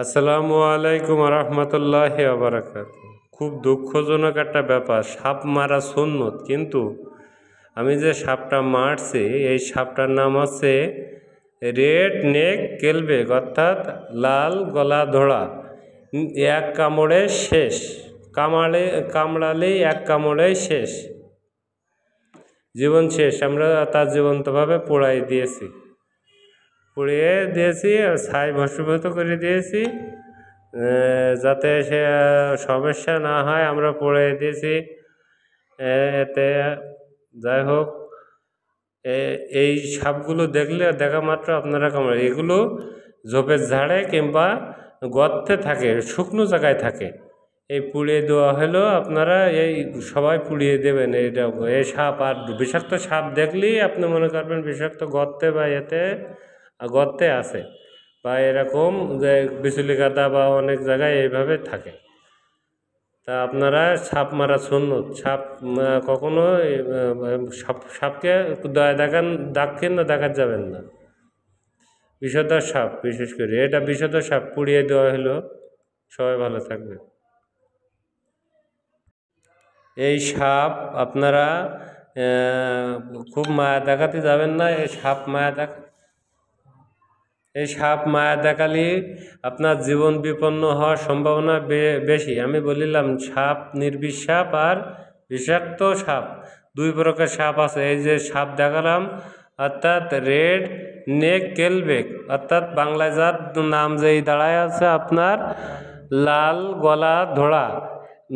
আসসালামু আলাইকুম রহমতুল্লাহি বারাকাতু। খুব দুঃখজনক একটা ব্যাপার, সাপ মারা সুন্নত, কিন্তু আমি যে সাপটা মারছি এই সাপটার নাম আছে রেড নেক কেলবেক, অর্থাৎ লাল গলা ধরা। এক কামড়ে শেষ, কামড়ালেই এক কামড়ে শেষ, জীবন শেষ। আমরা তার জীবন্তভাবে পুড়িয়ে দিয়েছি, ছাই ভস্মীভূত করে দিয়েছি, যাতে সে সমস্যা না হয় আমরা পুড়িয়ে দিয়েছি। এতে যাই হোক, এই সাপগুলো দেখা মাত্র আপনারা কামড়ে, এগুলো ঝোপের ঝাড়ে কিংবা গর্তে থাকে, শুকনো জায়গায় থাকে। এই পুড়িয়ে দেওয়া হলো, আপনারা এই সবাই পুড়িয়ে দেবেন এইটা। এই সাপ আর বিষাক্ত সাপ দেখলেই আপনি মনে করবেন বিষাক্ত গর্তে বা গর্তে আছে, বা এরকম যে বিচুলি কাদা বা অনেক জায়গায় এইভাবে থাকে। তা আপনারা সাপ মারা সুন্নত, সাপ কখনো সাপকে দেখা যাবেন না। বিষধর সাপ, বিশেষ করে এটা বিষধর সাপ, পুড়িয়ে দেওয়া হলো। সবাই ভালো থাকবে। এই সাপ আপনারা খুব মায়া দেখাতে যাবেন না। এই সাপ মায়া দেখালে আপনার জীবন বিপন্ন হওয়ার সম্ভাবনা বেশি। আমি বলিলাম সাপ, নির্বিষ সাপ আর বিষাক্ত সাপ, দুই প্রকার সাপ আছে। এই যে সাপ দেখালাম, অর্থাৎ রেড নেক কেলবেক, অর্থাৎ বাংলায় যার নাম যেই দাঁড়ায় আছে আপনার লাল গলা ধরা,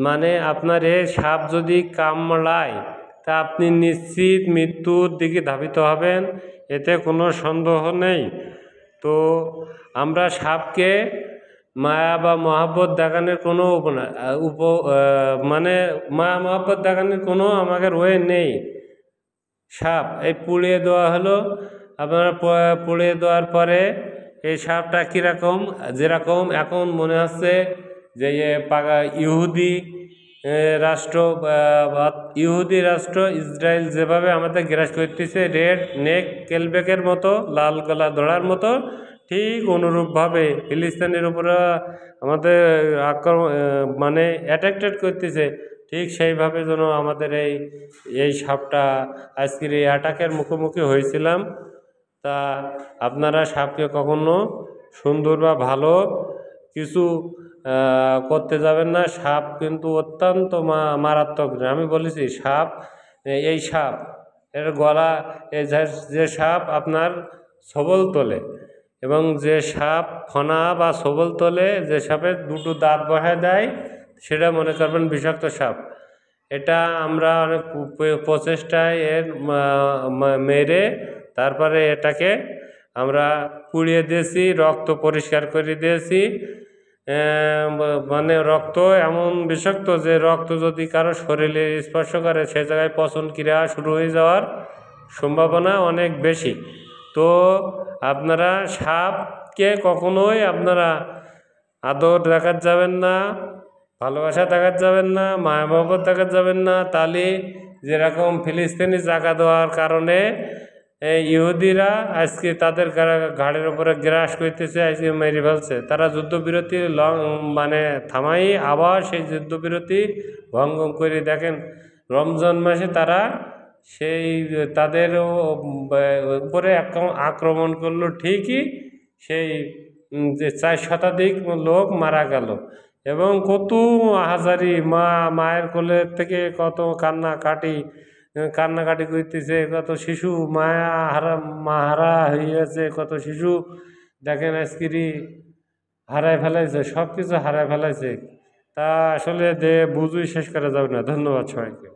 মানে আপনার এই সাপ যদি কামড়ায় তা আপনি নিশ্চিত মৃত্যুর দিকে ধাবিত হবেন, এতে কোনো সন্দেহ নেই। তো আমরা সাপকে মায়া বা মহাব্বত দেখানোর কোনো মায়া মহাব্বত দেখানোর কোনো আমাদের ওয়ে নেই। সাপ এই পুড়িয়ে দেওয়া হলো, আপনারা পুড়িয়ে দেওয়ার পরে এই সাপটা কীরকম, যেরকম এখন মনে হচ্ছে যে ইহুদি রাষ্ট্র ইসরায়েল যেভাবে আমাদের গ্রাস করতেছে রেড নেক কেলবেকের মতো, লাল গলা ধরার মতো, ঠিক অনুরূপভাবে ফিলিস্তিনের উপরে আমাদের আক্রমণ অ্যাট্রাক্টেড করতেছে। ঠিক সেইভাবে যেন আমাদের এই সাপটা আজকের এই অ্যাটাকের মুখোমুখি হয়েছিলাম। তা আপনারা সাপকে কখনো সুন্দর বা ভালো কিছু করতে যাবেন না। সাপ কিন্তু অত্যন্ত মারাত্মক। আমি বলেছি সাপ, এই সাপ এর গলা, যে সাপ আপনার সবল তোলে, এবং যে সাপ ফনা বা সবল তোলে, যে সাপের দুটো দাঁত বসায় দেয়, সেটা মনে করবেন বিষাক্ত সাপ। এটা আমরা অনেক প্রচেষ্টায় মেরে তারপরে এটাকে আমরা পুড়িয়ে দিয়েছি, রক্ত পরিষ্কার করে দিয়েছি। রক্ত এমন বিষাক্ত যে রক্ত যদি কারো শরীরে স্পর্শ করে সে জায়গায় পচন ক্রিয়া শুরু হয়ে যাওয়ার সম্ভাবনা অনেক বেশি। তো আপনারা সাপকে কখনোই আপনারা আদর দেখাতে যাবেন না, ভালোবাসা দেখাতে যাবেন না, মায়া মহব্বত দেখাতে যাবেন না। তাহলে যেরকম ফিলিস্তিনি জায়গা দেওয়ার কারণে ইহুদিরা আজকে তাদের ঘাড়ের উপরে গ্রাস করতেছে, আজকে মেরে ফেলছে। তারা যুদ্ধবিরতি থামাই আবার সেই যুদ্ধবিরতি ভঙ্গ করে, দেখেন রমজান মাসে তারা তাদের উপরে আক্রমণ করলো, ঠিকই সেই যে 4 শতাধিক লোক মারা গেল, এবং কত হাজারি মায়ের কোলের থেকে কত কান্নাকাটি করতেছে, কত শিশু হারা হইয়াছে, কত শিশু দেখেন আজকেরই হারায় ফেলাইছে, সব কিছু হারায় ফেলাইছে। তা আসলে বুঝুই শেষ করা যাবে না। ধন্যবাদ সবাইকে।